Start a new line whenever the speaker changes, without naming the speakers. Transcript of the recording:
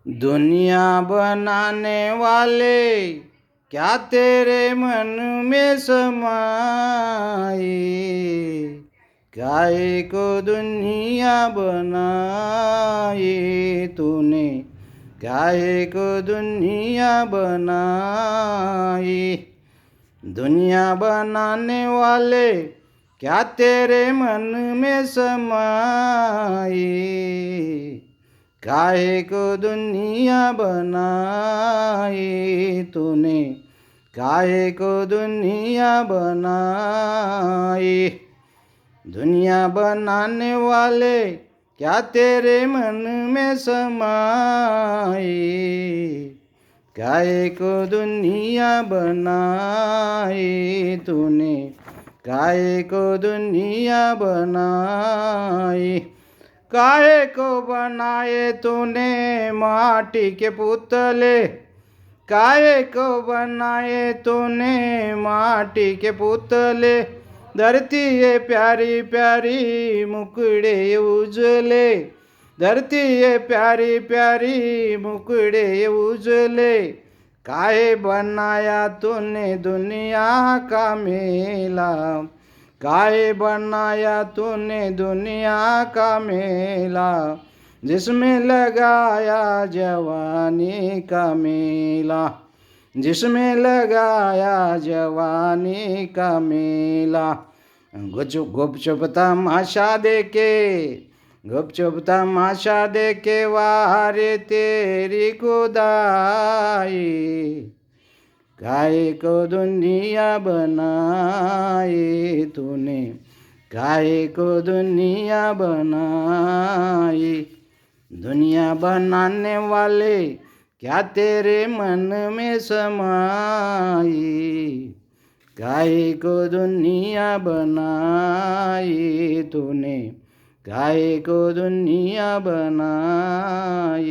दुनिया बनाने वाले क्या तेरे मन में समाए। काहे को दुनिया बनाई तूने, काहे को दुनिया बनाई। दुनिया बनाने वाले क्या तेरे मन में समाए। काहे को दुनिया बनाई तूने, काहे को दुनिया बनाई। दुनिया बनाने वाले क्या तेरे मन में समाए। काहे को दुनिया बनाई तूने, काहे को दुनिया बनाई। काहे को बनाए तूने माटी के पुतले, काहे को बनाए तूने माटी के पुतले। धरती ये प्यारी प्यारी मुकड़े उजले, धरती ये प्यारी प्यारी मुकड़े उजले। काहे बनाया तूने दुनिया का मेला, काहे बनाया तूने दुनिया का मेला। जिसमें लगाया जवानी का मेला, जिसमें लगाया जवानी का मेला। गुपचुप तमाशा देके, गुपचुप तमाशा देके वारे तेरी खुदाई। काहे को दुनिया बनाई तूने, काहे को दुनिया बनाई। दुनिया बनाने वाले क्या तेरे मन में समाई। काहे को दुनिया बनाई तूने, काहे को दुनिया बनाई।